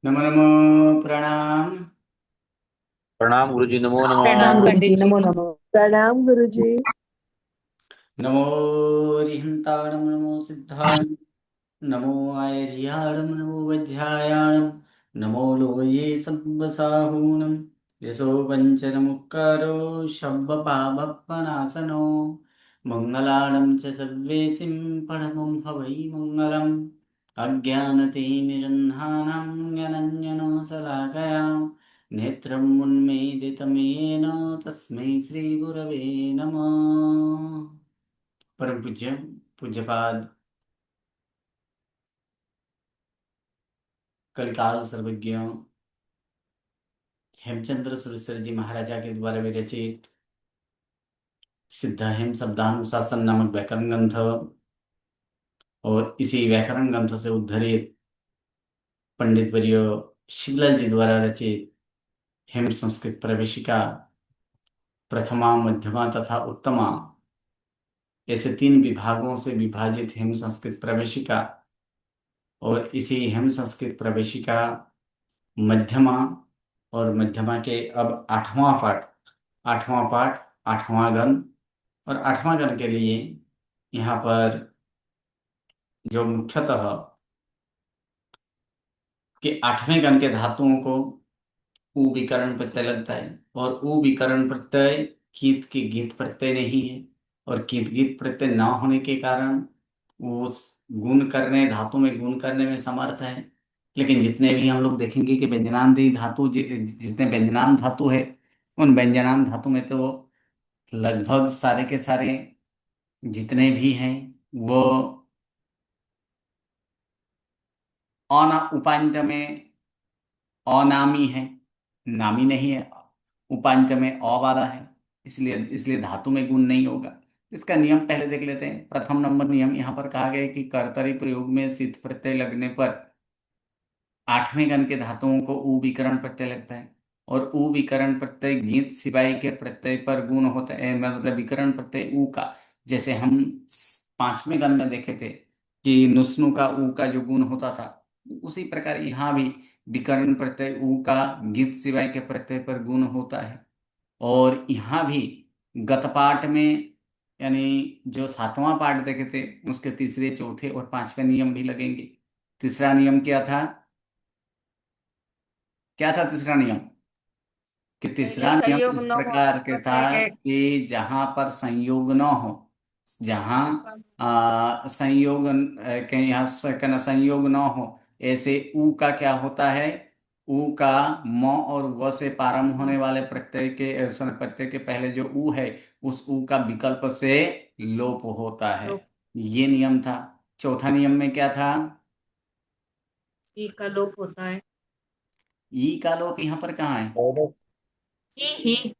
नमो नमो प्रणाम। प्रणाम गुरुजी, नमो नमः। प्रणाम प्रणाम पंडित गुरुजी, जी। नमो नमः। प्रणाम गुरुजी। नमो रिहंताणं नमो सिद्धाणं नमो आयर्याणं नमो वज्रायाणं नमो लोये सब्बसाहूणं यशो वञ्चनमुक्कारो शब्बपापप्पणासनो मङ्गलाणं च सव्येसिं परमं हवै मङ्गलम् अज्ञानतिमिरन्धानां ज्ञानञ्जनो शलाकया नेत्रम् उन्मीलितं येन तस्मै श्रीगुरवे नमः। परम पूज्य पूज्यपाद कलिकाल सर्वज्ञ हेमचंद्र सुरेश्वर जी महाराजा के द्वारा विरचित सिद्ध हेम शब्दानुशासन नामक व्याकरण ग्रंथ और इसी व्याकरण ग्रंथ से उद्धरित पंडित वर्य शिवलाल जी द्वारा रचित हेम संस्कृत प्रवेशिका प्रथमा मध्यमा तथा उत्तमा, ऐसे तीन विभागों से विभाजित हेम संस्कृत प्रवेशिका और इसी हेम संस्कृत प्रवेशिका मध्यमा और मध्यमा के अब आठवां पाठ आठवां गण और आठवां गण के लिए यहाँ पर जो मुख्यतः कि आठवें गण के धातुओं को उ विकरण प्रत्यय लगता है और उ विकरण प्रत्यय कीत की गीत प्रत्यय नहीं है और कीत गीत प्रत्यय न होने के कारण वो गुण करने धातु में गुण करने में समर्थ है। लेकिन जितने भी हम लोग देखेंगे कि व्यंजनांती धातु जितने व्यंजनांत धातु है उन व्यंजनांत धातु में तो लगभग सारे के सारे जितने भी हैं वो अना उपांत में अनामी है, नामी नहीं है। उपांत में अ वाला है, इसलिए इसलिए धातु में गुण नहीं होगा। इसका नियम पहले देख लेते हैं। प्रथम नंबर नियम यहाँ पर कहा गया है कि कर्तरी प्रयोग में सिद्ध प्रत्यय लगने पर आठवें गण के धातुओं को उ विकरण प्रत्यय लगता है और उ विकरण प्रत्यय गीत सिवाय के प्रत्यय पर गुण होता है, मतलब विकरण प्रत्यय उ का। जैसे हम पांचवें गण में देखे थे कि नुस्नु का उ का जो गुण होता था, उसी प्रकार यहाँ भी विकरण प्रत्यय उ का गीत सिवाय के प्रत्यय पर गुण होता है। और यहाँ भी गतपाठ में यानी जो सातवां पाठ देखे थे उसके तीसरे चौथे और पांचवें नियम भी लगेंगे। तीसरा नियम क्या था? क्या था तीसरा नियम? कि ये तीसरा नियम संयोग इस न हो प्रकार के था प्रत्यय कि जहां पर संयोग न हो, जहां संयोग कहीं यहाँ कहना संयोग न हो, ऐसे उ का क्या होता है? उ का म और व से प्रारंभ होने वाले प्रत्यय के प्रत्यय के पहले जो उ है उस उ का विकल्प से लोप होता है। लोप ये नियम था। चौथा नियम में क्या था? ई का लोप होता है। ई का लोप यहाँ पर कहाँ है? ही।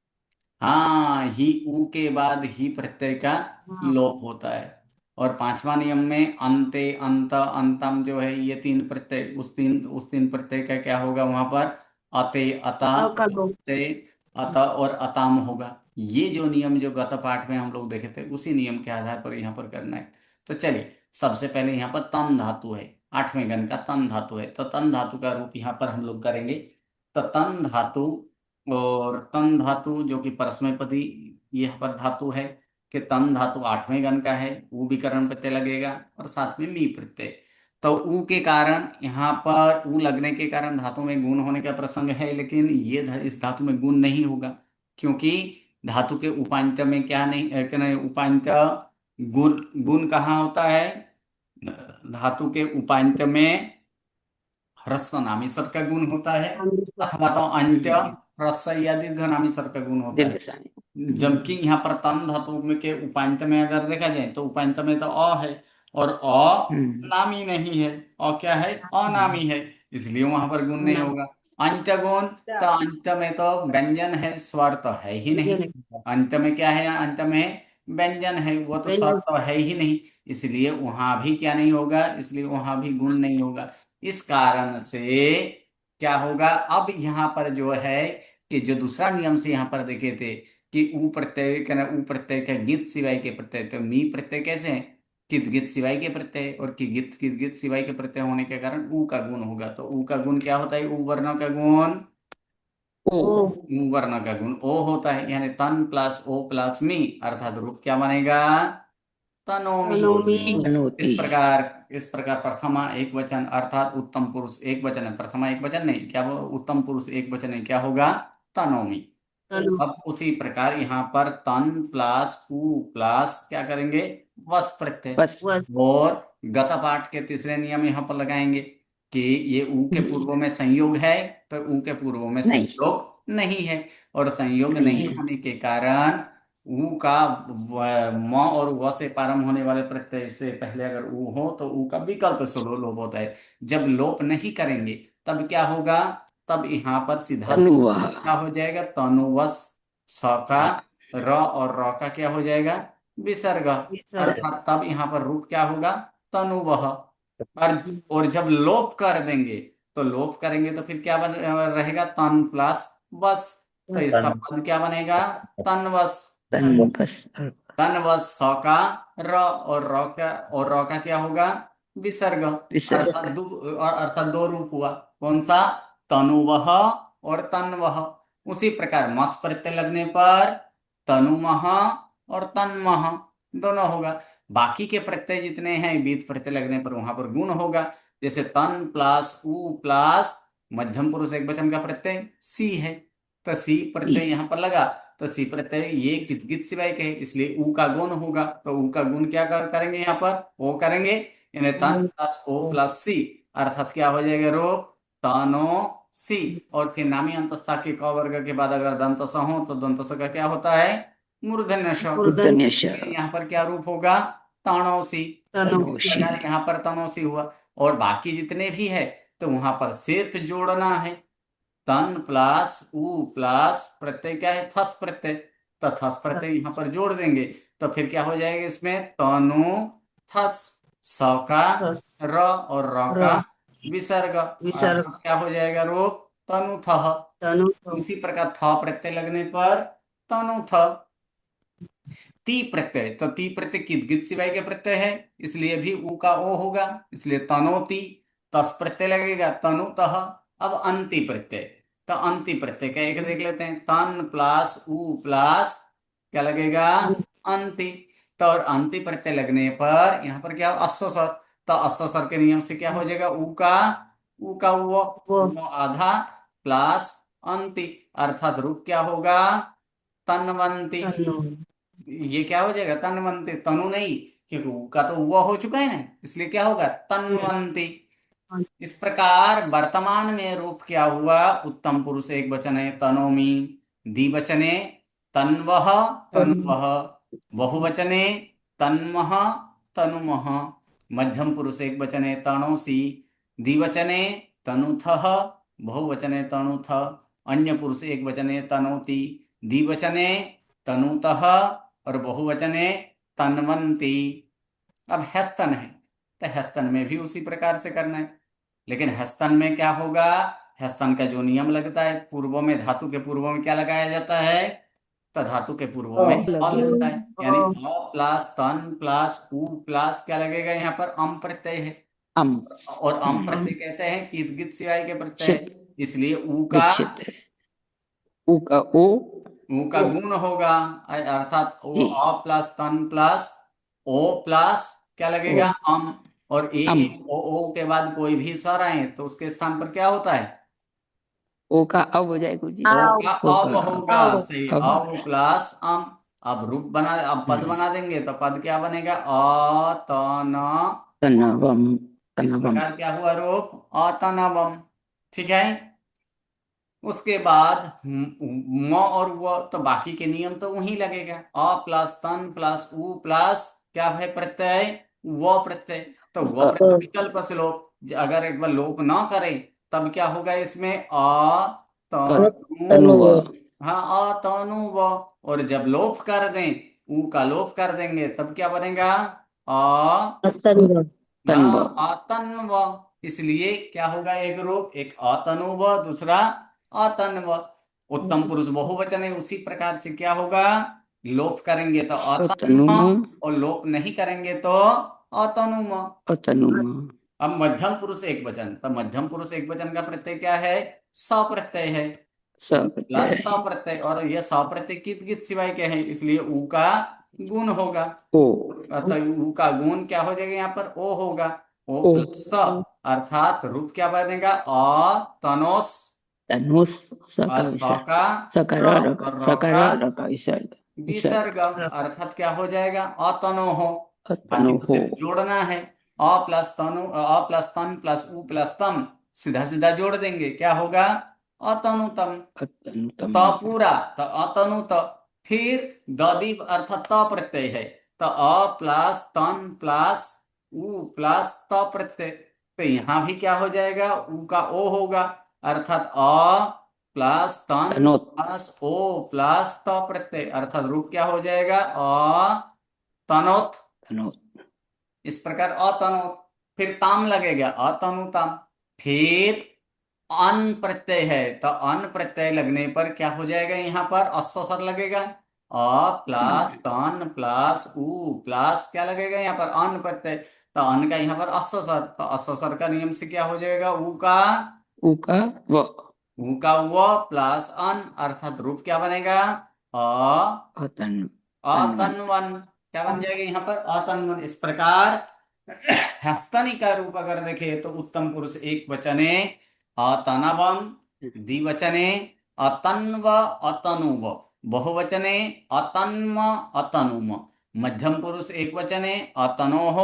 हाँ, ही उ के बाद ही प्रत्यय का हाँ। लोप होता है। और पांचवा नियम में अंते अंत अंतम जो है ये तीन प्रत्यय, उस तीन प्रत्यय का क्या होगा वहां पर? अते अता अ का लोप। अते अत और अताम होगा। ये जो नियम जो गत पाठ में हम लोग देखे थे उसी नियम के आधार पर यहाँ पर करना है। तो चलिए, सबसे पहले यहाँ पर तन धातु है, आठवें गण का तन धातु है, तो तन धातु का रूप यहाँ पर हम लोग करेंगे। तो तन धातु और तन धातु जो कि परस्मैपदी यह पर धातु है कि तन धातु आठवें गण का है, ऊ विकरण प्रत्यय लगेगा और साथ में मी प्रत्यय। तो ऊ के कारण यहाँ पर ऊ लगने के कारण धातु में गुण होने का प्रसंग है, लेकिन ये इस धातु में गुण नहीं होगा क्योंकि धातु के उपांत्य में क्या नहीं क्या नहीं, उपांत्य गुण गुण कहाँ होता है? धातु के उपांत्य में ह्रस्व नामी स्वर का गुण होता है अथवा तो अंत्य हम्म। ह्रस्व या दीर्घ नामी स्वर का गुण होता दीर्घ है। सानी। जबकि यहाँ पर तन धातु में के उपांत में अगर देखा जाए तो उपांत में तो अ है और अ हम्म। नामी नहीं है। अ क्या है? अनामी है, इसलिए वहां पर गुण नहीं ना। होगा। अंत्य गुण, तो अंत में तो व्यंजन है, स्वर तो है ही नहीं। अंत में क्या है? अंत में व्यंजन है, वो तो स्वर व्यंजन। तो है ही नहीं, इसलिए वहां भी क्या नहीं होगा? इसलिए वहां भी गुण नहीं होगा। इस कारण से क्या होगा अब यहाँ पर जो है कि जो दूसरा नियम से यहाँ पर देखे थे कि ऊ प्रत्यय का ना ऊ प्रत्यय का गीत सिवाय के प्रत्यय, तो मी प्रत्यय कैसे है कित गित सिवाय के प्रत्यय, और कित गित सिवाय के प्रत्यय होने के कारण ऊ का गुण होगा। तो ऊ का गुण क्या होता है? ऊ वर्ण का गुण, ओ ओ ऊ वर्ण का गुण ओ होता है, यानी तन प्लस ओ प्लस मी, अर्थात रूप क्या बनेगा? तनोमी। तनोमी इस तनोति प्रकार इस प्रकार प्रथमा एक वचन अर्थात उत्तम पुरुष एक वचन है, प्रथमा एक वचन नहीं, क्या वो उत्तम पुरुष एक वचन है, क्या होगा? तनोमी। तनु अब उसी प्रकार यहाँ पर तन प्लस उ प्लस क्या करेंगे? वस प्रत्यय। बस वस और गत पाठ के तीसरे नियम यहाँ पर लगाएंगे कि ये उ के पूर्व में संयोग है, तो उ के पूर्व में नहीं संयोग नहीं है, और संयोग नहीं नहीं है होने के कारण उ का म और व से प्रारंभ होने वाले प्रत्यय से पहले अगर उ हो तो उ का विकल्प स्वरूप लोप होता है। जब लोप नहीं करेंगे तब क्या होगा? तब यहाँ पर सीधा तनुवः क्या हो जाएगा? तनुवस। स का र और र का क्या हो जाएगा? विसर्ग। विसर्ग अर्थात तब यहाँ पर रूप क्या होगा? तनुवह। और जब लोप कर देंगे तो लोप करेंगे तो फिर क्या रहेगा? तन प्लस वस। तो इसका तन पद क्या बनेगा? तनवस। तन्वस् तनवस स का र, और र का क्या होगा? विसर्ग। विसर्ग अर्थात दो रूप हुआ। कौन सा? तनुवह और तन्वह। उसी प्रकार मस प्रत्यय लगने पर तनुमह और तन्मह दोनों होगा। बाकी के प्रत्यय जितने हैं बीत प्रत्यय लगने पर वहां पर गुण होगा। जैसे तन प्लस उ प्लस मध्यम पुरुष एक वचन का प्रत्यय सी है, तो सी प्रत्यय यहाँ पर लगा, तो सी प्रत्यय ये कित गित सिवाय के है, इसलिए ऊ का गुण होगा। तो ऊ का गुण क्या करेंगे? यहाँ पर ओ करेंगे, यानी तन प्लस ओ प्लस सी, अर्थात क्या हो जाएगा? रूप तनो सी। और फिर नामी अंतस्था के क वर्ग के बाद अगर दंत स हो तो दंत स का क्या होता है? मूर्धन्य श। मूर्धन्य मूर्धन्यश यहाँ पर क्या रूप होगा? तणोसी। इस तनोषि प्रकार यहाँ पर तनोसी हुआ। और बाकी जितने भी है तो वहां पर सिर्फ जोड़ना है। तन प्लस उ प्लस प्रत्यय क्या है? थस प्रत्यय। तो थस प्रत्यय यहाँ पर जोड़ देंगे तो फिर क्या हो जाएगा? इसमें तनु थस। स का रस र और र र का विसर्ग, विसर्ग अर्थात क्या हो जाएगा? रूप तनु थह। तनु उसी प्रकार थ प्रत्यय लगने पर तनु थ। ती प्रत्यय, तो ती प्रत्यय कित गित सिवाय के प्रत्यय है, इसलिए भी ऊ का ओ होगा, इसलिए तनोति। तस प्रत्यय लगेगा तनुतः। अब अंति प्रत्यय, तो अंति प्रत्यय क्या एक देख लेते हैं। तन प्लस ऊ प्लस क्या लगेगा? अंति। तो और अंति प्रत्यय लगने पर यहाँ पर क्या हो? अश्व स्वर। तो अश्व स्वर के नियम से क्या हो जाएगा? ऊ का वो वो आधा प्लस अंति, अर्थात रूप क्या होगा? तन्वंती। तनु ये क्या हो जाएगा? तन्वंती, तनु नहीं, क्योंकि ऊ का तो हुआ हो चुका है ना, इसलिए क्या होगा? तन्वंती। इस प्रकार वर्तमान में रूप क्या हुआ? उत्तम पुरुष एक वचन है तनोमी, द्विवचने तन्वह तनुवह, बहुवचने तन्मह तनुमह, मध्यम पुरुष एक वचन है तणोसी, द्विवचने तनुथः, बहुवचने तनुथ, अन्य पुरुष एक वचन है तनोति, द्विवचने तनुतः और बहुवचने तन्वंती। अब हस्तन है तो हस्तन में भी उसी प्रकार से करना है, लेकिन हस्तन में क्या होगा? हस्तन का जो नियम लगता है, पूर्व में धातु के पूर्व में क्या लगाया जाता है? तो धातु के पूर्व में अ लगता है, यानी अ प्लस तन प्लस उ प्लस क्या लगेगा? यहाँ पर अम प्रत्यय है। अम और अम प्रत्यय कैसे है? कीत गित सिवाय के प्रत्यय शित है, इसलिए उ का विक्षित उ का ओ ऊ का गुण होगा, अर्थात वो जी अ प्लस तन प्लस ओ प्लस क्या ओ लगेगा? अम। और अम ओ के बाद कोई भी स्वर आए तो उसके स्थान पर क्या होता है? ओ का अब हो जाए गुरु जी ओ का ओ अब का होगा, सही। अब हो अब जाए प्लस अम। अब रूप बना, अब पद बना देंगे तो पद क्या बनेगा? अ तन। तनवम इस तनवम प्रकार क्या हुआ? रूप अतनवम। ठीक है। उसके बाद म और वो तो बाकी के नियम तो वही लगेगा। अ प्लस तन प्लस उ प्लस क्या है प्रत्यय? वो प्रत्यय। तो वो प्रत्यय विकल्प से लोप, अगर एक बार लोप ना करें तब क्या होगा? इसमें तनु। तनुव हाँ, तनु व। और जब लोप कर दें, ऊ का लोप कर देंगे तब क्या बनेगा? अ तनव हाँ, अतन्व। इसलिए क्या होगा? एक रूप, एक अतनुव, दूसरा अतन्व। उत्तम पुरुष बहुवचन है, उसी प्रकार से क्या होगा? लोप करेंगे तो तो अतन्व, तनुव और लोप नहीं करेंगे तो अतनुम। अतनुम अब मध्यम पुरुष एक वचन, तो मध्यम पुरुष एक वचन का प्रत्यय क्या है? स प्रत्यय है। उ प्लस स सप्रत्यय प्रत्यय, और यह स प्रत्यय कित कित सिवाय क्या है, इसलिए उ का गुण होगा। ओ अतः उ का गुण क्या हो जाएगा? यहाँ पर ओ होगा। ओ ओ प्लस स, अर्थात रूप क्या बनेगा? तनोस। तनुस स और का स विसर्ग का सकार र, र और र सकार का र का विसर्ग विसर्ग, विसर्ग अर्थात क्या हो जाएगा? अतनो हो। बाकी अतनु तो हो सिर्फ जोड़ना है। अ प्लस तनु, अ प्लस तन प्लस उ प्लस तम, सीधा सीधा जोड़ देंगे, क्या होगा? अतनुतम। अतनुतम त पूरा, तो अतनु त। फिर ददीप अर्थात त प्रत्यय है, तो अ प्लस तन प्लस उ प्लस त प्रत्यय, तो यहां भी क्या हो जाएगा? उ का ओ होगा, अर्थात अ प्लस तन तनोत प्लस ओ प्लस त प्रत्यय, अर्थात रूप क्या हो जाएगा? तनोत। तनोत इस प्रकार अतनोत। फिर ताम लगेगा, अतनुताम। फिर अन प्रत्यय है, तो अन प्रत्यय लगने पर क्या हो जाएगा? यहाँ पर अस्सर लगेगा। अ प्लस तन प्लस उ प्लस क्या लगेगा यहाँ पर? अन प्रत्यय, तो अन का यहाँ पर अस्सर, तो अस्सर का नियम से क्या हो जाएगा? उ का, उ का व उ का व प्लस अन, अर्थात रूप क्या बनेगा? अ अतन तनवन अतन्वन। क्या बन जाएगा यहाँ पर? अतन्वन। इस प्रकार हस्तनी का रूप अगर देखे तो उत्तम पुरुष एक वचने अतनवम, द्विवचने अतन्व अतनुव, बहुवचने अतन्म अतनुम, मध्यम पुरुष एक वचने अतनोह,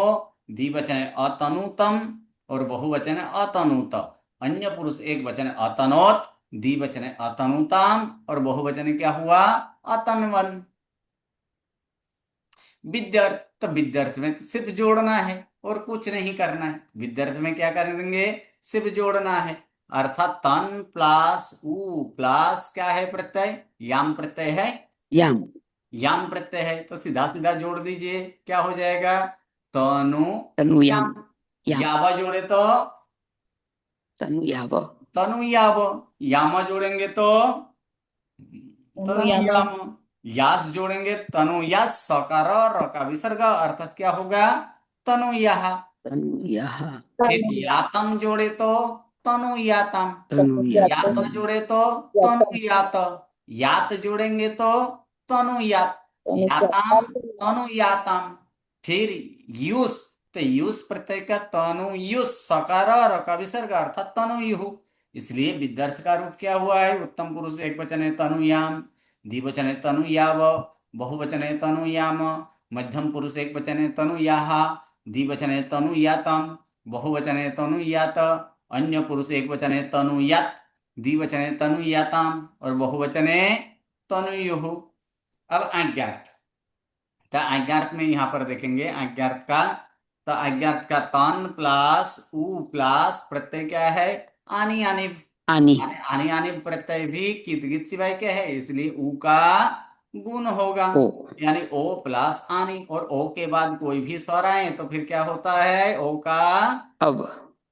द्विवचने अतनुतम, और बहुवचने अतनुत। अन्य पुरुष एक वचन अतनोत, द्विवचने अतनुताम, और बहुवचने क्या हुआ? अतन्वन। विद्यार्थ, तो विद्यार्थ में तो सिर्फ जोड़ना है और कुछ नहीं करना है। विद्यार्थ में क्या कर देंगे? सिर्फ जोड़ना है, अर्थात तन प्लस उ प्लस क्या है? प्रत्यय, याम प्रत्यय है। याम याम प्रत्यय है, तो सीधा सीधा जोड़ दीजिए, क्या हो जाएगा? तनु तनु याम याम। याम यावा जोड़े तो तनु याव तनु याव। यामा जोड़ेंगे तो तनु यामा याम। यास जोड़ेंगे तनु यास, सकार र का विसर्ग, अर्थात क्या होगा? तनु याहा। तनु यह फिर यातम जोड़े तो तनु यातम। तनु यातम यात जोड़े तो तनु यात। यात जोड़ेंगे तो तनु यात। याताम, तनु याताम। फिर युस, तो युस प्रत्यय का तनु युस, सकार र का विसर्ग, अर्थात तनु युहु। इसलिए विद्यार्थ का रूप क्या हुआ है? उत्तम पुरुष एक वचन है तनु याम, द्विवचन है तनु याव, बहुवचन है तनु याम, मध्यम पुरुष एक वचन है तनु याहा, द्विवचन है तनु यातम, बहुवचन है तनु यात, अन्य पुरुष एक वचन है तनु यात, द्विवचन है तनु याताम, और बहुवचन है तनुयुः। अब आज्ञार्थ, तो आज्ञार्थ में यहां पर देखेंगे आज्ञार्थ का, तो आज्ञार्थ का तन प्लस उ प्लस प्रत्यय क्या है? आनी आनी। आनी आनी आनी प्रत्यय भी कित कित सिवाय क्या है, इसलिए उ का गुण होगा, ओ यानी ओ प्लस आनी, और ओ के बाद कोई भी स्वर आए तो फिर क्या होता है? ओ का अब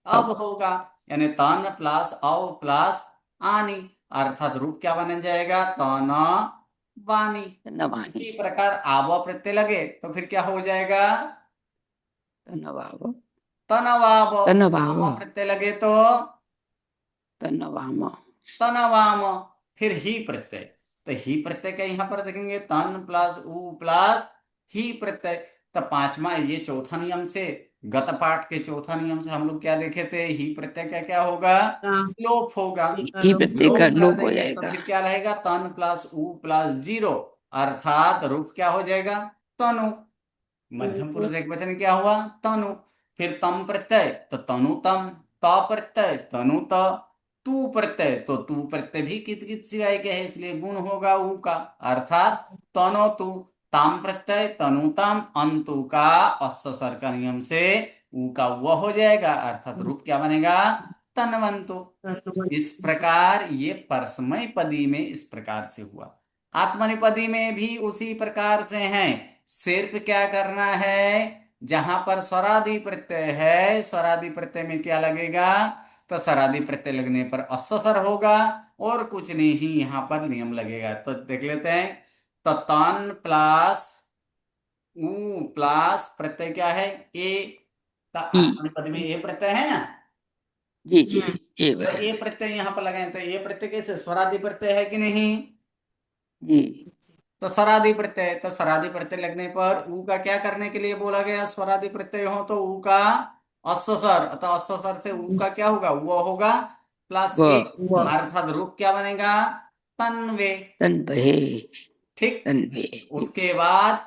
अब अब होगा, यानी तन प्लस औ प्लस आनी, अर्थात रूप क्या बन जाएगा? तन वाणी। नवानी इसी प्रकार आव प्रत्यय लगे तो फिर क्या हो जाएगा? तनवाव तनवाव। तनवाव वाम प्रत्यय लगे तो तनवाम तनवाम। फिर ही प्रत्यय, तो ही प्रत्यय का यहाँ पर देखेंगे तन प्लस उ प्लस ही प्रत्यय। तो पांचवा, ये चौथा नियम से, गत पाठ के चौथा नियम से हम लोग क्या देखे थे? ही प्रत्यय का क्या होगा? का लोप होगा। ही लोप प्रत्यय लोप का कर लोप हो देंगे तो जाएगा फिर क्या रहेगा? तन प्लस उ प्लस जीरो, अर्थात रूप क्या हो जाएगा? तनु। मध्यम पुरुष एक वचन क्या हुआ? तनु। फिर तम प्रत्यय तो तनु तम, त प्रत्यय तनु त, तू प्रत्यय तो तू प्रत्यय भी कित कित सिवाय के है, इसलिए गुण होगा उ का, अर्थात तनो तू। ताम प्रत्यय तनु ताम, अंतु का अस्सर का नियम से उ का वह हो जाएगा, अर्थात रूप क्या बनेगा? तनवंतु। इस प्रकार ये परस्मय पदी में इस प्रकार से हुआ। आत्मनेपदी में भी उसी प्रकार से है, सिर्फ क्या करना है? जहां पर स्वरादि प्रत्यय है, स्वरादि प्रत्यय में क्या लगेगा? तो स्वरादि प्रत्यय लगने पर अस्सर होगा, और कुछ नहीं यहां पर नियम लगेगा। तो देख लेते हैं, तो तन प्लस ऊ प्लस प्रत्यय क्या है ए, तो ई। आत्मनेपद पद में ए प्रत्यय है ना, जी जी, ए तो बराबर। ए प्रत्यय यहाँ पर लगाए, तो ये प्रत्यय कैसे स्वरादि प्रत्यय है कि नहीं, जी तो स्वरादि प्रत्यय, तो स्वरादि प्रत्यय लगने पर ऊ का क्या करने के लिए बोला गया, स्वरादि प्रत्यय हो तो ऊ का अस्वर, अतः अस्वर से ऊ का क्या होगा, वो होगा प्लस ए, व वह अर्थात रूप क्या बनेगा, तन्वे। तन्वे। ठीक, तन्वे। उसके बाद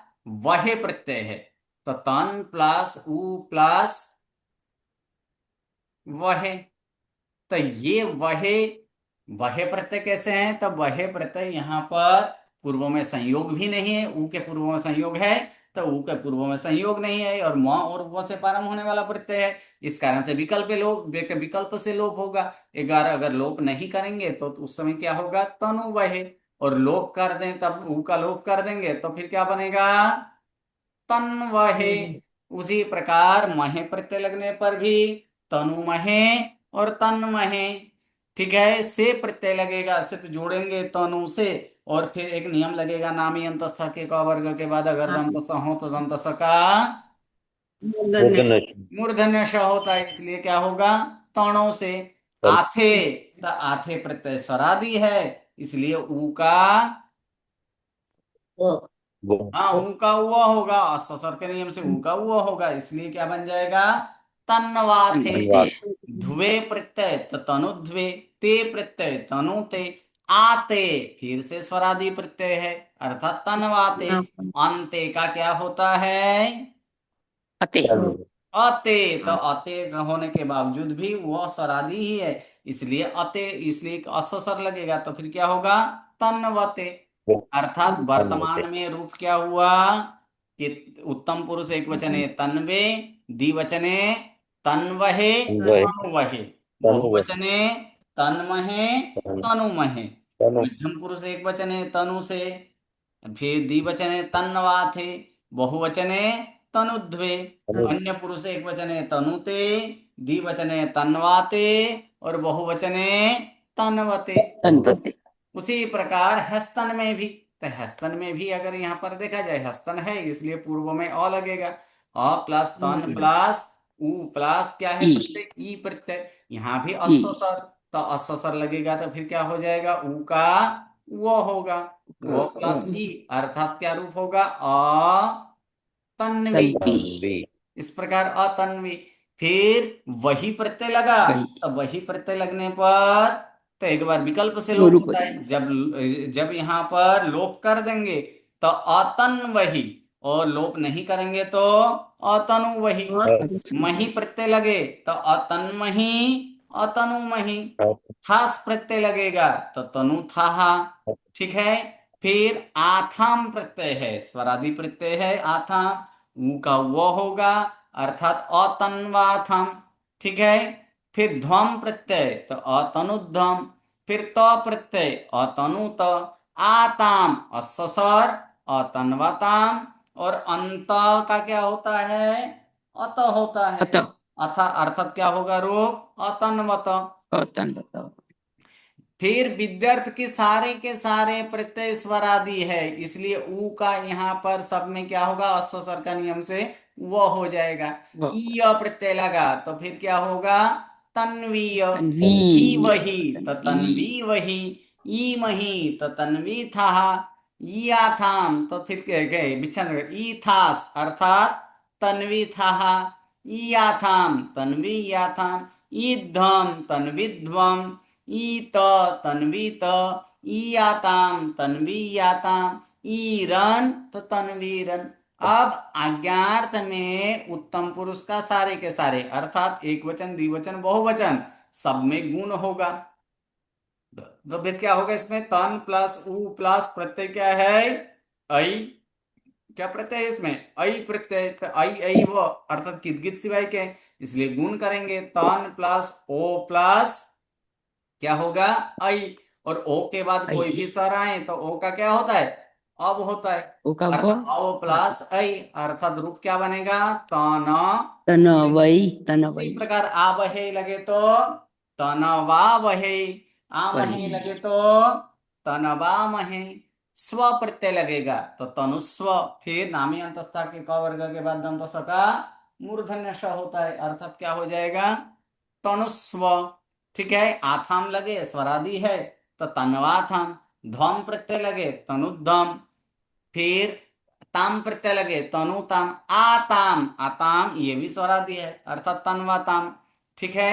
वह प्रत्यय है, तो तन प्लस ऊ प्लस वह, तो ये वह प्रत्यय कैसे हैं, तब वह प्रत्यय यहाँ पर पूर्व में संयोग भी नहीं है, ऊ के पूर्व में संयोग है, तो ऊ के पूर्व में संयोग नहीं है, और म और व से प्रारंभ होने वाला प्रत्यय है, इस कारण से विकल्प से लोप होगा। अगर लोप नहीं करेंगे तो उस समय क्या होगा, तनु वह, और लोप कर दें तब ऊ का लोप कर देंगे तो फिर क्या बनेगा, तन वहे। उसी प्रकार महे प्रत्यय लगने पर भी तनु महे और तन महे, ठीक है, से प्रत्यय लगेगा, सिर्फ जोड़ेंगे तनु से, और फिर एक नियम लगेगा नामी अंतस्थ के का वर्ग के बाद अगर दंतस्थ हो तो दंतस्थ का मूर्धन्य मूर्धन्य श होता है, इसलिए क्या होगा, तणों से। आथे, तो आथे प्रत्यय स्वरादि है, इसलिए ऊ का, हाँ ऊ का हुआ होगा, ससर के नियम से ऊ का हुआ होगा, इसलिए क्या बन जाएगा, तन्वाथे। तन्वे। ध्वे प्रत्यय तो तनुध्वे, ते प्रत्यय तनु ते, आते फिर से स्वरादि प्रत्यय है, अर्थात तन्वाते। अंते का क्या होता है, अते। अते, तो अते होने के बावजूद भी वह स्वरादि ही है, इसलिए अते, इसलिए अससर लगेगा, तो फिर क्या होगा, तन्वते। अर्थात वर्तमान में रूप क्या हुआ कि उत्तम पुरुष एक वचने तन्वे, द्विवचने तन्वहे तनुवहे, बहुवचने तन्महे तनुमहे, मध्यम पुरुष एक वचने तनु से, फिर द्विवचने तन्वाथे, बहुवचने तनुध्वे, अन्य पुरुष एक वचने तनुते, द्विवचने तन्वाते, और बहुवचने तन्वते। तन्वते। उसी प्रकार हस्तन में भी, तो हस्तन में भी अगर यहाँ पर देखा जाए, हस्तन है इसलिए पूर्व में अ लगेगा, अ प्लस तन प्लस उ प्लस क्या है ई। प्रत्यय, ई प्रत्यय, यहाँ भी ई। अस्सर, तो अस्सर लगेगा, तो फिर क्या हो जाएगा, उ का वो होगा, वो प्लस ई, अर्थात क्या रूप होगा, तन्वी। तन्वी। इस प्रकार अतन्वी, फिर वही प्रत्यय लगा, वही तो वही प्रत्यय लगने पर तो एक बार विकल्प से लोप रूप हो होता है, जाएगा। जब जब यहाँ पर लोप कर देंगे तो अतन वही, और लोप नहीं करेंगे तो अतनु वही। मही प्रत्यय लगे तो अतन्मही अतनुमही, थास प्रत्यय लगेगा तो तनु थाहा, ठीक है। फिर आथाम प्रत्यय है, स्वरादि प्रत्यय है आथाम, ऊ का वो होगा, अर्थात अतन्वाथम, ठीक है। फिर ध्वम प्रत्यय तो अतनुध्वम, फिर त प्रत्यय अतनुत, आताम अस्सर अतन्वताम, और अंत का क्या होता है, अत होता है, अतः। अर्थात क्या होगा, रूप अतन्वत। तन्वत। फिर विद्यार्थ के सारे प्रत्यय स्वरादि है, इसलिए ऊ का यहाँ पर सब में क्या होगा, अस्सर का नियम से वो हो जाएगा। ई प्रत्यय लगा तो फिर क्या होगा, तन्वीय। तन्वी। ई वही तो तन्वी। तन्वी वही, ई मही तो तन्वी था, ई आथाम तो फिर क्या गए बिछन, ई थास अर्थात तन्वी था, ई आथाम तन्वी याथाम, ई ध्वम तन्विध्वम, ईत तन्वीत, ईयाताम तन्वीयाताम, ईरन तो तन्वीरन। अब आज्ञार्थ में उत्तम पुरुष का सारे के सारे, अर्थात एक वचन द्विवचन बहुवचन सब में गुण होगा, तो फिर क्या होगा, इसमें तन प्लस उ प्लस प्रत्यय क्या है, ऐ, क्या प्रत्यय है इसमें, ऐ प्रत्यय, तो ऐ ऐ वो अर्थात कित सिवाय के, इसलिए गुण करेंगे, तन प्लस ओ प्लस क्या होगा, आई, और ओ के बाद कोई भी स्वर आए तो ओ का क्या होता है, अब होता है, ओ का अर्थात ओ प्लस आई, अर्थात रूप क्या बनेगा, तन। तनवई। इसी तनवई। प्रकार आ बहे लगे तो तनवा बहे, आ महे वही। लगे तो तनवा महे, स्व प्रत्यय लगेगा तो तनुस्व, फिर नामी अंतस्था के क वर्ग के बाद दंत स का मूर्धन्य श होता है, अर्थात क्या हो जाएगा, तनुस्व। ठीक है, आथाम लगे स्वरादि है तो तन्वाथाम, ध्वम प्रत्यय लगे तनुध्वम, फिर ताम प्रत्यय लगे तनुताम, आताम, आताम ये भी स्वरादि है अर्थात तन्वाताम। ठीक है,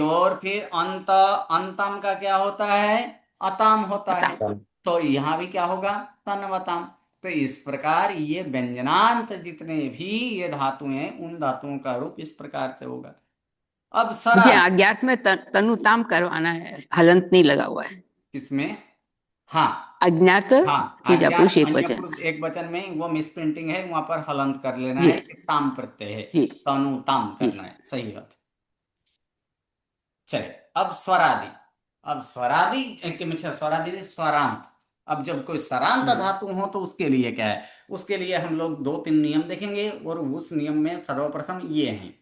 और फिर अंत, अंतम का क्या होता है, अताम होता है, अतः तो यहां भी क्या होगा, तन्वताम। तो इस प्रकार ये व्यंजनांत जितने भी ये धातु हैं उन धातुओं का रूप इस प्रकार से होगा। अब मुझे सरा अज्ञात में तनुताम करवाना है, हलंत नहीं लगा हुआ है। किसमें, हाँ अज्ञात हाँ, तेजा पुरुष अज्ञात एक अन्य वचन। पुरुष एक वचन में वो मिस प्रिंटिंग है, वहां पर हलंत कर लेना जी है कि ताम प्रत्यय है, जी तनु ताम जी। करना है, सही बात। चलिए अब स्वरादि, अब स्वरादि के मित्र स्वरादि नहीं, स्वरांत। अब जब कोई स्वरांत हम्म, धातु हो तो उसके लिए क्या है, उसके लिए हम लोग दो तीन नियम देखेंगे, और उस नियम में सर्वप्रथम ये है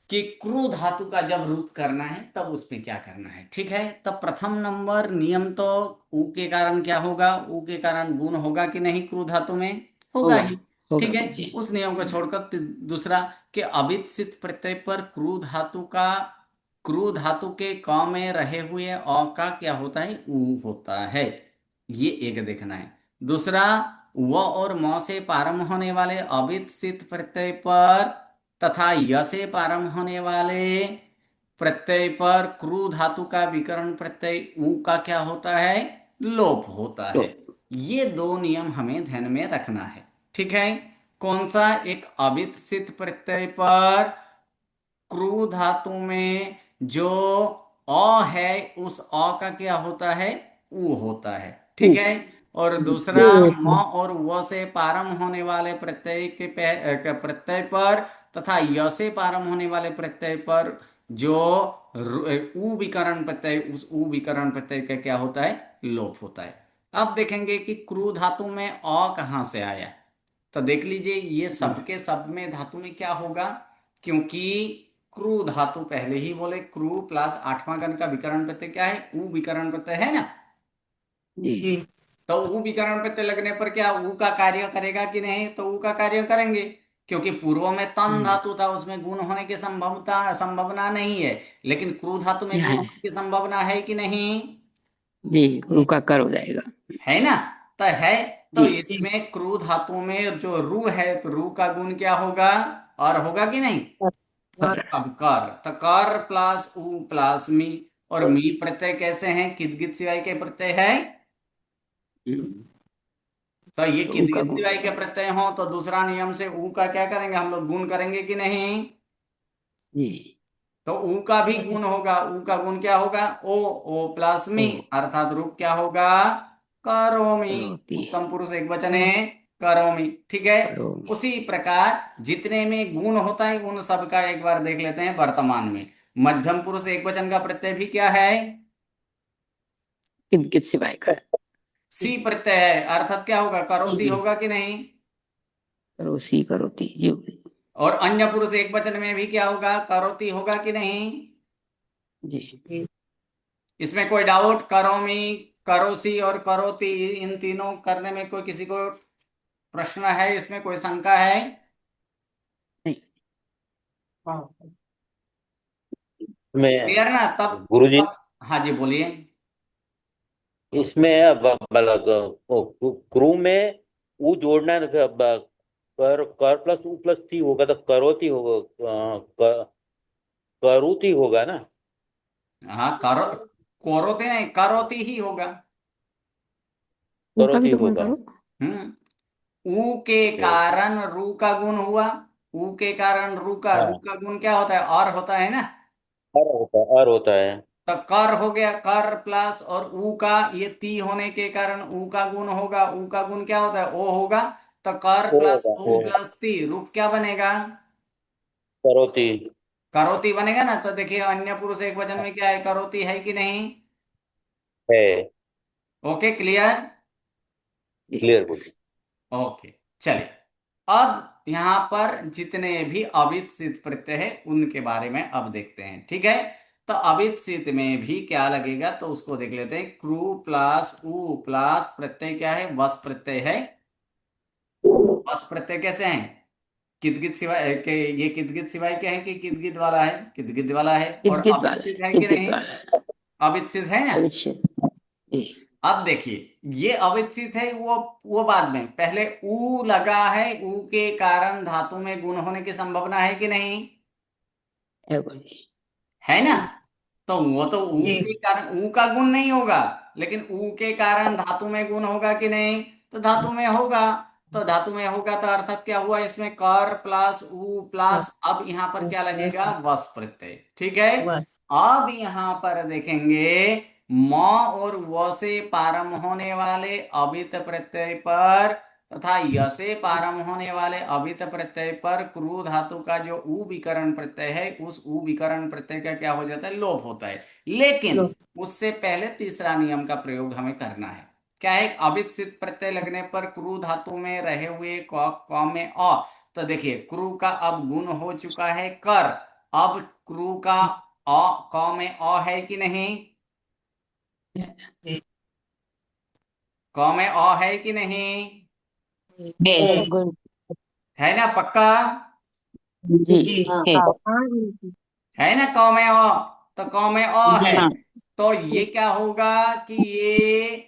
कि क्रू धातु का जब रूप करना है तब उसमें क्या करना है। ठीक है, तब प्रथम नंबर नियम तो ऊ के कारण क्या होगा, ऊ के कारण गुण होगा कि नहीं क्रू धातु में, होगा होगा ही। होगा ठीक है, जी। उस नियम को छोड़कर दूसरा कि अवित सित प्रत्यय पर क्रू धातु का, क्रू धातु के क में रहे हुए अ का क्या होता है, ऊ होता है, ये एक देखना है। दूसरा, व और म से प्रारंभ होने वाले अवित सित प्रत्यय पर तथा य से प्रारंभ होने वाले प्रत्यय पर क्रू धातु का विकर्ण प्रत्यय ऊ का क्या होता है, लोप होता तो है। ये दो नियम हमें ध्यान में रखना है। ठीक है, कौन सा, एक अवितसित प्रत्यय पर क्रू धातु में जो अ है उस अ का क्या होता है, ऊ होता है। ऊ ठीक है, और जी दूसरा म और व से प्रारंभ होने वाले प्रत्यय के प्रत्यय पर तथा य से प्रारंभ होने वाले प्रत्यय पर जो ऊ विकरण प्रत्यय, उस ऊ विकरण प्रत्यय का क्या होता है, लोप होता है। अब देखेंगे कि क्रू धातु में अ कहाँ से आया, तो देख लीजिए ये सबके सब में धातु में क्या होगा, क्योंकि क्रू धातु पहले ही बोले क्रू प्लस आठवां गण का विकरण प्रत्यय क्या है, ऊ विकरण प्रत्यय है ना, जी जी तो ऊ विकरण प्रत्यय लगने पर क्या ऊ का कार्य करेगा कि नहीं, तो ऊ का कार्य करेंगे, क्योंकि पूर्व में तन हम्म, धातु था उसमें गुण होने की संभावना नहीं है, लेकिन क्रू धातु में यहाँ गुण है होने की संभावना है कि नहीं, जी, ऊ का कर हो जाएगा। है ना, तो है। तो जी जी इसमें क्रू धातु में जो रू है तो रू का गुण क्या होगा, और होगा कि नहीं, और कर। अब कर, तो कर प्लस ऊ प्लस मी, और मी प्रत्यय कैसे हैं, किदगित सिवाय के प्रत्यय है, हम्म, तो ये तो ऊ का किदगित गुण सिवाय के होगा। प्रत्यय हो तो दूसरा नियम से ऊ का क्या करेंगे हम लोग, गुण करेंगे कि नहीं, जी तो ऊ का भी गुण होगा, ऊ का गुण क्या होगा, ओ प्लस ओ मी, अर्थात रूप क्या होगा, करोमी, करोति उत्तम पुरुष एक वचन है करोमी। ठीक है, करो उसी प्रकार जितने में गुण होता है उन सब का एक बार देख लेते हैं वर्तमान में। मध्यम पुरुष एक वचन का प्रत्यय भी क्या है, कित सिवाय का है। सी प्रत्यय है, अर्थात क्या होगा, करोसी जी होगा कि नहीं, करोसी करोति जी और अन्य पुरुष एक वचन में भी क्या होगा, करोती होगा कि नहीं, जी। जी इसमें कोई डाउट, करोमी, करोसी और करोती इन तीनों करने में कोई किसी को प्रश्न है, इसमें कोई शंका है, नहीं में क्लियर ना, तब गुरुजी तब हाँ जी बोलिए। इसमें अब क्रू में ऊ जोड़ना है तो फिर अब कर प्लस ऊ प्लस टी होगा तो करोती होगा, करूती होगा ना। हाँ करो, कोरोती नहीं करोती ही होगा। ऊ का भी करोती तो गुण होगा। करो। हम्म, ऊ के ओके। कारण रू का गुण हुआ, ऊ के कारण रू हाँ, का गुण क्या होता है, और होता है ना, और होता है। तो कर हो गया, कर प्लस और ऊ का ये ती होने के कारण ऊ का गुण होगा, ऊ का गुण क्या होता है, ओ होगा, तो कर ओ प्लस होगा ओ ओ, प्लस ती रूप क्या बनेगा, करोती करोती बनेगा ना। तो देखिए अन्य पुरुष एक वचन में क्या है, करोती है कि नहीं, है। ओके क्लियर, जी क्लियर गुरुजी। ओके। चलिए अब यहाँ पर जितने भी अवित सिद्ध प्रत्यय है उनके बारे में अब देखते हैं। ठीक है, तो अविच्छित में भी क्या लगेगा, तो उसको देख लेते हैं। क्रू प्लस ऊ प्लस प्रत्यय क्या है, वस प्रत्यय है। वस प्रत्यय कैसे हैं, किदगिद सिवाय के, ये किदगिद सिवाय क्या है कि किदगिद वाला है, किदगिद वाला है। और किदगित वाला अविच्छित है है, कि किदगित नहीं, वाला है, अविच्छित है ना। अविच्छेद। जी। अब देखिए ये अविच्छित है, वो बाद में, पहले ऊ लगा है, ऊ के कारण धातु में गुण होने की संभावना है कि नहीं, है बोलिए। है ना। तो वो तो ऊ जी के कारण, ऊ का गुण नहीं होगा, लेकिन ऊ के कारण धातु में गुण होगा कि नहीं, तो धातु में होगा। तो धातु में होगा तो अर्थात क्या हुआ, इसमें कर प्लस ऊ प्लस, अब यहाँ पर क्या लगेगा, वस प्रत्यय। ठीक है। अब यहाँ पर देखेंगे म और व से प्रारंभ होने वाले अभित प्रत्यय पर तथा य से प्रारंभ होने वाले अभित प्रत्यय पर क्रू धातु का जो ऊ विकरण प्रत्यय है, उस ऊ विकरण प्रत्यय का क्या हो जाता है, लोप होता है। लेकिन उससे पहले तीसरा नियम का प्रयोग हमें करना है। क्या है, अविच्छित प्रत्यय लगने पर क्रू धातु में रहे हुए क में अ, तो देखिए क्रू का अब गुण हो चुका है कर, अब क्रू का क में अ है कि नहीं, जी क में अ है कि नहीं, है गुण। है ना, पक्का जी जी है। है ना, क में अ, तो क में अ जी है, हाँ। तो ये क्या होगा कि ये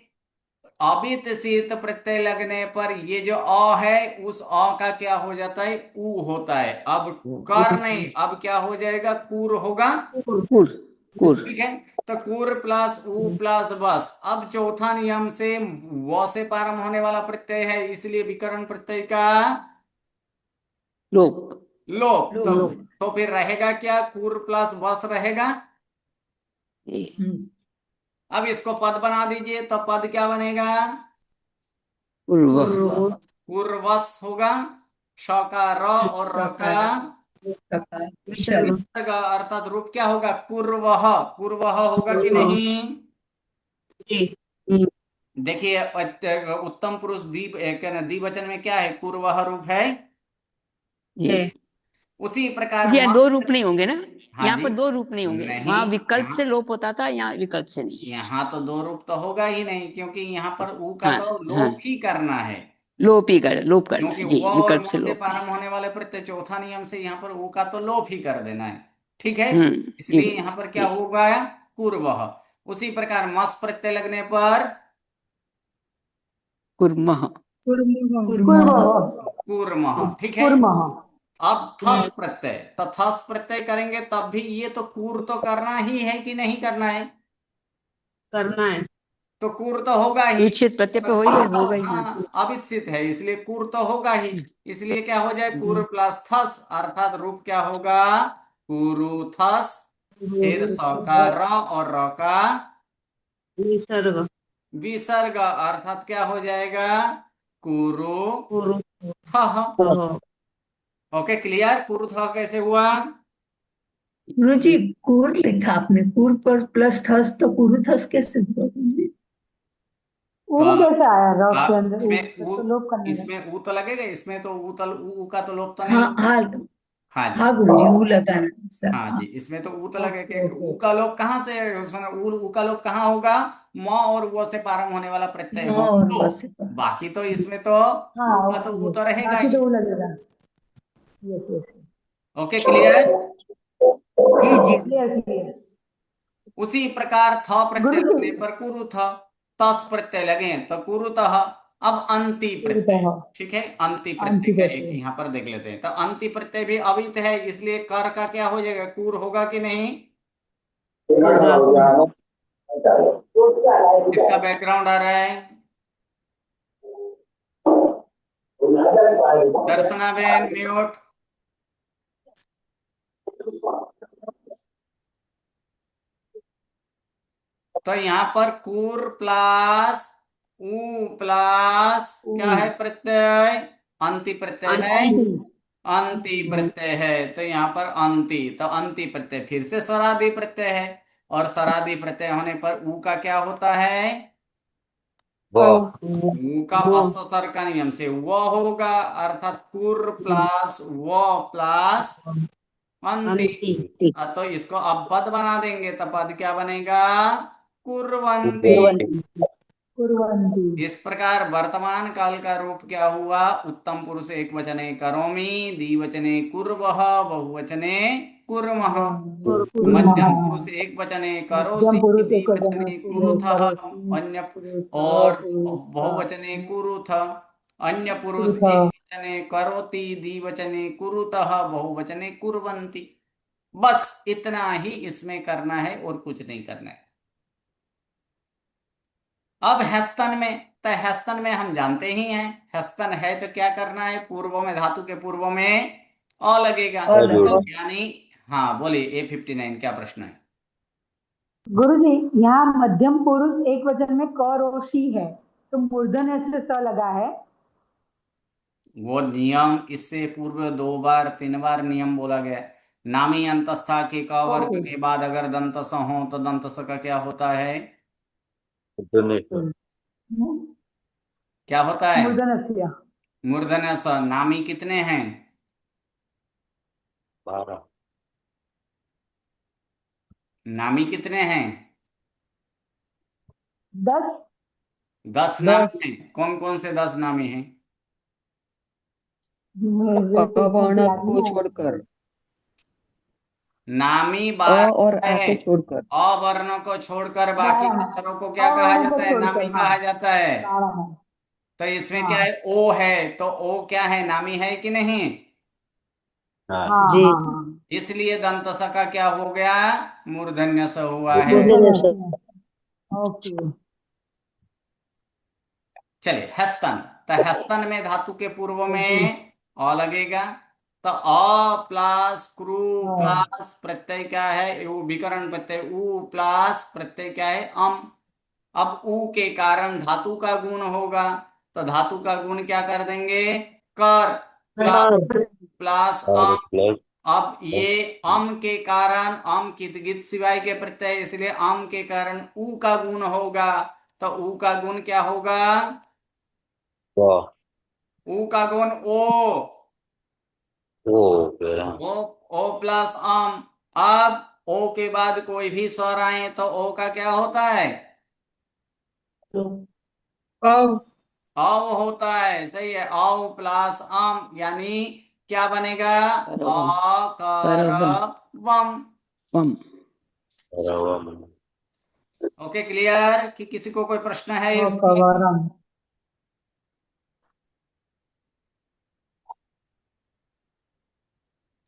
अविच्छित प्रत्यय लगने पर ये जो अ है, उस अ का क्या हो जाता है, ऊ होता है। अब कर नहीं, अब क्या हो जाएगा, कुर होगा। कुर, कुर। ठीक है, तो कुर प्लस ऊ प्लस बस। अब चौथा नियम से व से प्रारंभ होने वाला प्रत्यय है, इसलिए विकर्ण प्रत्यय का लोप। लोप। लोप। तो फिर रहेगा क्या, कुर प्लस वस रहेगा। जी। अब इसको पद बना दीजिए, तो पद क्या बनेगा, पूर्व। पूर्व कुर्वस होगा। श का र और र का विसर्ग विसर्ग, अर्थात रूप क्या होगा, कुर्वह। कुर्वह होगा कि कुर्वह। नहीं। जी देखिए उत्तम पुरुष दीप द्विवचन में क्या है, कुर्वह रूप है। जी। है उसी प्रकार जी, यहाँ दो रूप नहीं होंगे ना, हाँ यहाँ जी, पर दो रूप नहीं होंगे, नहीं, वहां विकल्प यहाँ से लोप होता था, यहाँ विकल्प से नहीं है। यहाँ तो दो रूप तो होगा ही नहीं, क्योंकि यहाँ पर ऊ का हाँ तो हाँ, लोप ही करना है। लोप करना क्योंकि है जी, व और विकल्प म से से लोप नहीं। प्रारंभ होने वाले प्रत्यय, चौथा नियम से यहाँ पर ऊ का तो लोप ही कर देना है। ठीक है, जी इसलिए यहाँ बोलिए। पर क्या जी। होगा, पूर्वः। उसी प्रकार मस प्रत्यय लगने पर कुर्मः। कूर्मः। ठीक है। अब थस प्रत्यय, तो थस प्रत्यय करेंगे तब भी ये तो कूर तो करना ही है कि नहीं करना है, करना है। तो कूर तो होगा ही। विच्छेद प्रत्यय पे पर होगा ही, हाँ। हाँ, अविच्छित है इसलिए कूर तो होगा ही। इसलिए क्या हो जाए, कूर हम्म, प्लस थस, अर्थात रूप क्या होगा, कुरुथस। फिर स का र और र का विसर्ग विसर्ग, अर्थात क्या हो जाएगा, कुरु पूर्व थ। ओके, क्लियर, कुरुथ कैसे हुआ। गुरुजी, कूर लिखा आपने, कूर पर प्लस थस, तो कुरुथस कैसे हुआ गुरुजी? तो कैसे आया रॉक के आप अंदर इसमें ऊ, तो लोप करने का। इसमें ऊ तो लगेगा, इसमें तो ऊ का तो लोप तो नहीं हाँ होगा। हाँ हाँ जी, हाँ गुरुजी, वो लगाना है सर, हाँ हाँ। जी, इसमें तो ऊ तो ओके लगेगा। ओके ऊ का लोप कहाँ से, ऊ का लोप कहाँ होगा, म और वो से प्रारंभ होने वाला प्रत्यय हो और तो। वैसे पर बाकी तो इसमें तो हाँ ऊ का तो ओके ऊ तो रहेगा बाकी ही। तो वो लगेगा। Yes yes. Okay, clear. जी जी क्लियर क्लियर। उसी प्रकार थ प्रत्यय गुरु जी लगने पर कुरु थ, तस प्रत्यय लगे तो कुरुतः। अब अंति प्रत्यय, पूर्णतः ठीक है, अंति प्रत्यय आंटी का एक करते यहाँ पर देख लेते हैं। तो अंति प्रत्यय भी अवित है, इसलिए कर का क्या हो जाएगा, कुर होगा कि नहीं। होगा। इसका बैकग्राउंड आ रहा है, दर्शना बेन म्यूट। तो यहाँ पर कुर प्लस ऊ प्लस क्या है प्रत्यय, अंति प्रत्यय है। आंटी। अंति प्रत्यय है, तो यहाँ पर अंति, तो अंति प्रत्यय फिर से स्वरादि प्रत्यय है। और स्वरादि प्रत्यय होने पर ऊ का क्या होता है, व ऊ का अस्सर का नियम से व होगा, अर्थात कुर प्लस व प्लस अंति। अंति। तो इसको अब पद बना देंगे तो पद क्या बनेगा? कुर्वन्ति। कुर्वन्ति कुर्वन्ति इस प्रकार वर्तमान काल का रूप क्या हुआ? उत्तम पुरुष एक वचने करोमि, द्विवचने कुर्वः, बहुवचने कुर्मः। मध्यम पुरुष कुर्मः एक वचने मध्यम करोसि, पुरुष एक द्विवचने वचन कुरुथः, करोति अन्य और कुरुता बहुवचने कुरुथ। अन्य पुरुष कुरुता एक वचने करोति, द्विवचने कुरुतः, बहुवचने कुर्वन्ति। बस इतना ही इसमें करना है और कुछ नहीं करना है। अब हस्तन में, तो हस्तन में हम जानते ही हैं, हस्तन है तो क्या करना है? पूर्व में, धातु के पूर्व में अ लगेगा, यानी हाँ बोलिए A59 क्या प्रश्न है? गुरुजी यहाँ मध्यम पुरुष एक वचन में करोषि है तो मूर्धन्य से स लगा है। वो नियम इससे पूर्व 2 बार 3 बार नियम बोला गया है। नामी अंतस्था के क वर्ग ओके के बाद अगर दंत स हो तो दंत स का क्या होता है? क्या होता है? मूर्धन्य मूर्धन्य स। नामी कितने हैं? 12। नामी कितने हैं? 10 10 नामी हैं। कौन कौन से 10 नामी हैं? मेरे को अवर्ण याद को नहीं है। छोड़कर, नामी अ और 12 आ है। को छोड़कर, अवर्ण को छोड़कर बाकी 12 अक्षरों को क्या कहा अवर्ण को जाता है? छोड़कर नामी हाँ कहा जाता है। 12 है। तो इसमें क्या हाँ है? ओ है, तो ओ क्या है? नामी है कि नहीं? हाँ हाँ जी हाँ हाँ इसलिए दंत स का क्या हो गया? मूर्धन्य स हुआ है। मूर्धन्य ओके चलिए हस्तन, तो हस्तन में धातु के पूर्व ओके में अ लगेगा। तो अ प्लस क्रू हाँ प्लस प्रत्यय क्या है? उ विकरण प्रत्यय उ प्लस प्रत्यय क्या है? अम। अब उ के कारण धातु का गुण होगा, तो धातु का गुण क्या कर देंगे? कर प्लस प्लस और अम। प्लस अब ये अम के कारण, अम कित गित सिवाय के प्रत्यय, इसलिए अम के कारण उ का गुण होगा। तो उ का गुण क्या होगा? वाह उ का गुण ओ। वो हो गया। ओ ओ प्लस अम। अब ओ के बाद कोई भी स्वर आए तो ओ का क्या होता है? अव अव होता है। सही है, अव प्लस अम, यानी क्या बनेगा? करवम अकार करवम वम। वम। रवम। Okay, clear? कि किसी को कोई प्रश्न है इसमें? कवरम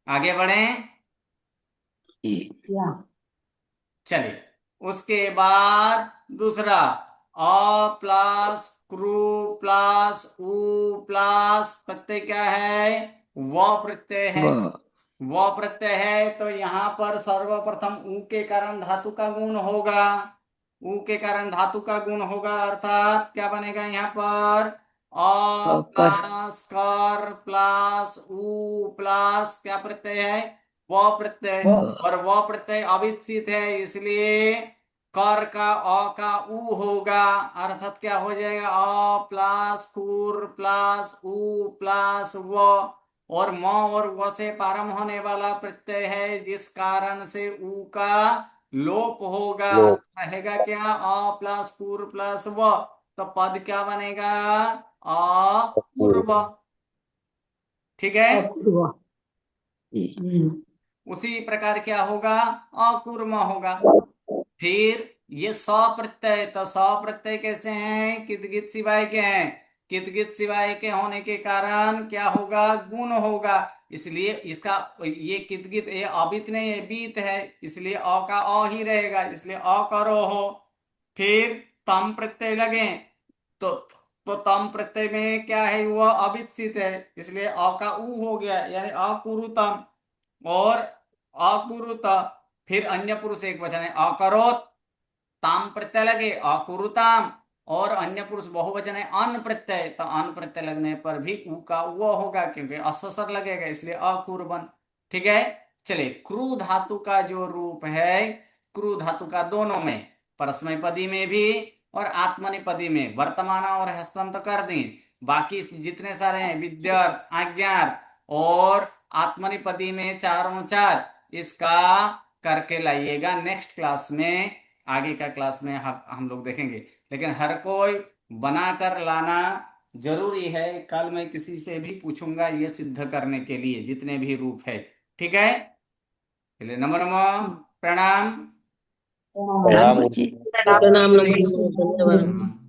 आगे बढ़ें। जी या चलिए, उसके बाद दूसरा अ प्लस क्रू प्लस उ प्लस प्रत्यय क्या है? व प्रत्यय है। व व प्रत्यय है तो यहां पर सर्वप्रथम उ के कारण धातु का गुण होगा। उ के कारण धातु का गुण होगा, अर्थात क्या बनेगा यहाँ पर? अ कर प्लस कर प्लस उ प्लस क्या प्रत्यय है? व प्रत्यय। व और वह प्रत्यय अविकसित है, इसलिए कर का अ का उ होगा, अर्थात क्या हो जाएगा? अ प्लस कुर प्लस उ प्लस व। और म और व से प्रारंभ होने वाला प्रत्यय है, जिस कारण से उ का लोप होगा। लोक रहेगा क्या? अ प्लस कुर प्लस व। तो पद क्या बनेगा? अपूर्व। ठीक है। अपूर्व जी उसी प्रकार क्या होगा? अकुर्म होगा। फिर ये स प्रत्यय, तो स प्रत्यय कैसे हैं? कितगित सिवाय के हैं। कितगित सिवाय के होने के कारण क्या होगा? गुण होगा। इसलिए इसका ये कितगित, ये अबित नहीं, ये बीत है, इसलिए अ का अ ही रहेगा, इसलिए अ करो हो। फिर तम प्रत्यय लगे तो तम प्रत्यय में क्या है? वह अविकसित है, इसलिए अ का उ हो गया, यानी अकुरुतम। और अकुरुत, फिर अन्य पुरुष एक वचन है अकरोत। ताम प्रत्यय लगे अकुरुताम। और अन्य पुरुष बहुवचन है अन प्रत्यय, तो अन प्रत्यय लगने पर भी उ का वो होगा, क्योंकि अस्सर लगेगा, इसलिए अकुर्बन। ठीक है। चलिए, क्रू धातु का जो रूप है, क्रू धातु का दोनों में, परस्मैपदी में भी और आत्मनेपदी में, वर्तमान और हस्तंत कर दें। बाकी जितने सारे हैं, विद्यार्थ, आज्ञार्थ और आत्मनेपदी में चारों चार इसका करके लाइएगा। नेक्स्ट क्लास में, आगे का क्लास में हम लोग देखेंगे, लेकिन हर कोई बनाकर लाना जरूरी है। कल मैं किसी से भी पूछूंगा ये सिद्ध करने के लिए, जितने भी रूप है। ठीक है, चलिए, नमो नमो, प्रणाम। प्रणाम गुरुजी। प्रणाम नमो, धन्यवाद।